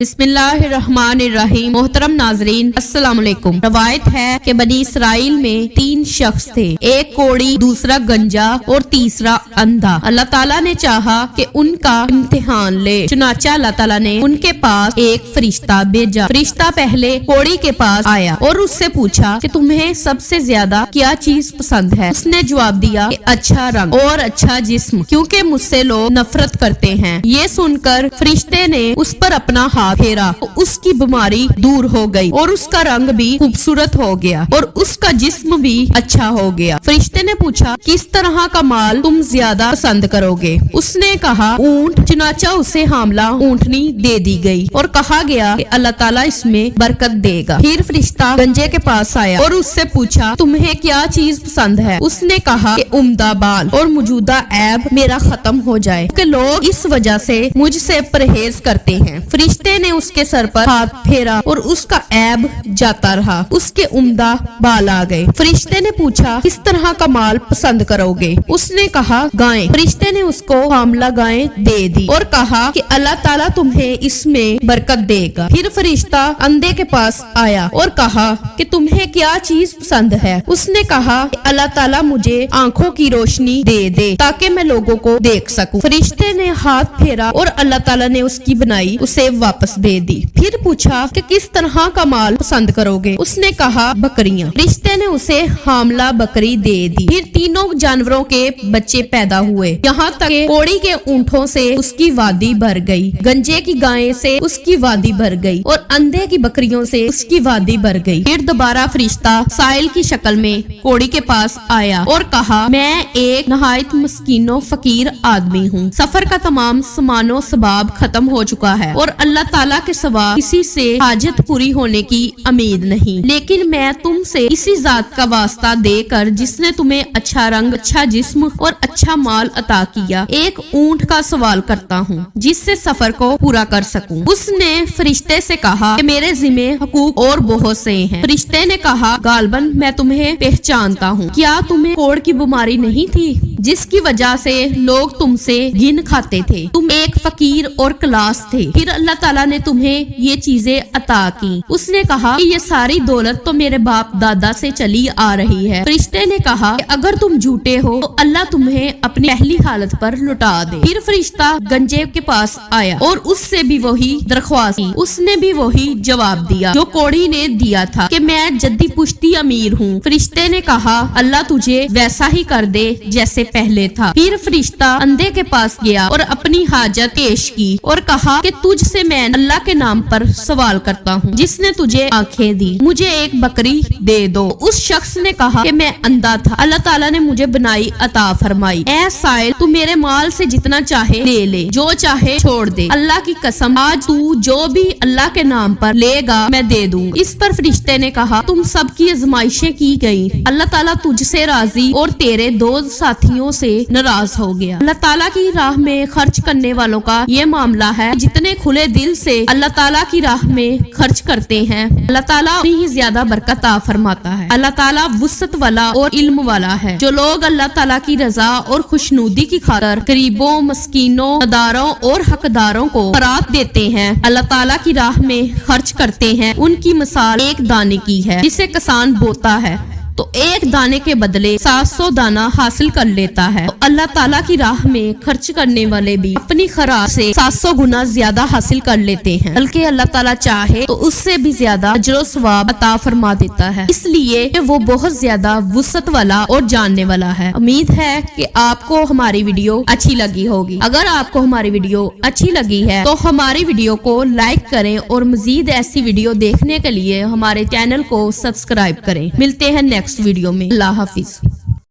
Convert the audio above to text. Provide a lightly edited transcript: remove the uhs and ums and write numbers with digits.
बिस्मिल्लाहिर्रहमानिर्रहीम। मोहतरम नाजरीन, अस्सलाम वालेकुम। रवायत है कि बनी इसराइल में 3 शख्स थे, एक कोढ़ी, दूसरा गंजा और तीसरा अंधा। अल्लाह ताला ने चाहा कि उनका इम्तिहान ले, चुनाचा अल्लाह ताला ने उनके पास एक फरिश्ता भेजा। फरिश्ता पहले कोढ़ी के पास आया और उससे पूछा कि तुम्हें सबसे ज्यादा क्या चीज पसंद है। उसने जवाब दिया कि अच्छा रंग और अच्छा जिस्म, क्योंकि मुझसे लोग नफरत करते हैं। ये सुनकर फरिश्ते ने उस पर अपना हाथ फेरा, उसकी बीमारी दूर हो गई और उसका रंग भी खूबसूरत हो गया और उसका जिस्म भी अच्छा हो गया। फरिश्ते ने पूछा, किस तरह का माल तुम ज्यादा पसंद करोगे? उसने कहा, ऊंट। चुनाचा उसे हामला ऊंटनी दे दी गई और कहा गया कि अल्लाह ताला इसमें बरकत देगा। फिर फरिश्ता गंजे के पास आया और उससे पूछा, तुम्हें क्या चीज पसंद है? उसने कहा कि उम्दा बाल और मौजूदा ऐब मेरा खत्म हो जाए कि लोग इस वजह से मुझसे परहेज करते हैं। फरिश्ते ने उसके सर पर हाथ फेरा और उसका ऐब जाता रहा, उसके उम्दा बाल आ गए। फरिश्ते ने पूछा, किस तरह का माल पसंद करोगे? उसने कहा, गाय। फरिश्ते ने उसको हामला गाय दे दी और कहा कि अल्लाह ताला तुम्हें इसमें बरकत देगा। फिर फरिश्ता अंधे के पास आया और कहा कि तुम्हें क्या चीज पसंद है? उसने कहा कि अल्लाह ताला मुझे आंखों की रोशनी दे दे ताकि मैं लोगों को देख सकूं। फरिश्ते ने हाथ फेरा और अल्लाह ताला ने उसकी बनाई उसे वापस दे दी। फिर पूछा कि किस तरह का माल पसंद करोगे? उसने कहा, बकरियां। फरिश्ते ने उसे हामला बकरी दे दी। फिर तीनों जानवरों के बच्चे पैदा हुए, यहाँ तक कि कोढ़ी के ऊंटों से उसकी वादी भर गई, गंजे की गाय से उसकी वादी भर गई और अंधे की बकरियों से उसकी वादी भर गई। फिर दोबारा फरिश्ता साइल की शक्ल में कोढ़ी के पास आया और कहा, मैं एक नहायत मस्कीनो फकीर आदमी हूँ। सफर का तमाम सामानो सबाब खत्म हो चुका है और अल्लाह ताला के सिवा किसी से हाजत पूरी होने की उम्मीद नहीं, लेकिन मैं तुमसे इसी जात का वास्ता देकर जिसने तुम्हें अच्छा रंग, अच्छा जिस्म और अच्छा माल अता किया, एक ऊंट का सवाल करता हूँ जिससे सफर को पूरा कर सकूं। उसने फरिश्ते से कहा कि मेरे जिम्मे हकूक और बहुत से हैं। फरिश्ते ने कहा, गालबन मैं तुम्हें पहचानता हूँ। क्या तुम्हें कोढ़ की बीमारी नहीं थी जिसकी वजह से लोग तुमसे घिन खाते थे? तुम एक फकीर और क्लास थे, फिर अल्लाह ताला ने तुम्हें ये चीजें अता की। उसने कहा कि ये सारी दौलत तो मेरे बाप दादा से चली आ रही है। फरिश्ते ने कहा कि अगर तुम झूठे हो तो अल्लाह तुम्हें अपनी पहली हालत पर लौटा दे। फिर फरिश्ता गंजे के पास आया और उससे भी वही दरख्वास्त की। उसने भी वही जवाब दिया जो कोढ़ी ने दिया था कि मैं जद्दी पुश्ती अमीर हूँ। फरिश्ते ने कहा, अल्लाह तुझे वैसा ही कर दे जैसे पहले था। फिर फरिश्ता अंधे के पास गया और अपनी हाजत पेश की और कहा कि तुझसे मैं अल्लाह के नाम पर सवाल करता हूँ जिसने तुझे आंखें दी, मुझे एक बकरी दे दो। उस शख्स ने कहा कि मैं अंधा था, अल्लाह ताला ने मुझे बनाई अता फरमाई। ऐ साइल, तू मेरे माल से जितना चाहे ले ले, जो चाहे छोड़ दे। अल्लाह की कसम, आज तू जो भी अल्लाह के नाम पर लेगा मैं दे दूँ। इस पर फरिश्ते ने कहा, तुम सबकी आजमाइशें की गई, अल्लाह ताला तुझसे राजी और तेरे 2 साथियों से नाराज हो गया। अल्लाह ताला की राह में खर्च करने वालों का ये मामला है, जितने खुले दिल से अल्लाह ताला की राह में खर्च करते हैं अल्लाह ताला उतनी ही ज्यादा बरकत आ फरमाता है। अल्लाह ताला वुसअत वाला और इल्म वाला है। जो लोग अल्लाह ताला की रजा और खुशनुदी की खातिर गरीबों, मस्कीनों, नदारों और हकदारों को खैरात देते हैं, अल्लाह ताला की राह में खर्च करते हैं, उनकी मिसाल एक दाने की है जिसे किसान बोता है तो एक दाने के बदले 700 दाना हासिल कर लेता है। तो अल्लाह ताला की राह में खर्च करने वाले भी अपनी खैरात से 700 गुना ज्यादा हासिल कर लेते हैं, बल्कि अल्लाह ताला चाहे तो उससे भी ज्यादा अजर सवाब अता फरमा देता है, इसलिए कि वो बहुत ज्यादा वुसअत वाला और जानने वाला है। उम्मीद है कि आपको हमारी वीडियो अच्छी लगी होगी। अगर आपको हमारी वीडियो अच्छी लगी है तो हमारी वीडियो को लाइक करें और मजीद ऐसी वीडियो देखने के लिए हमारे चैनल को सब्सक्राइब करें। मिलते हैं नेक्स्ट वीडियो में। अल्लाह हाफिज।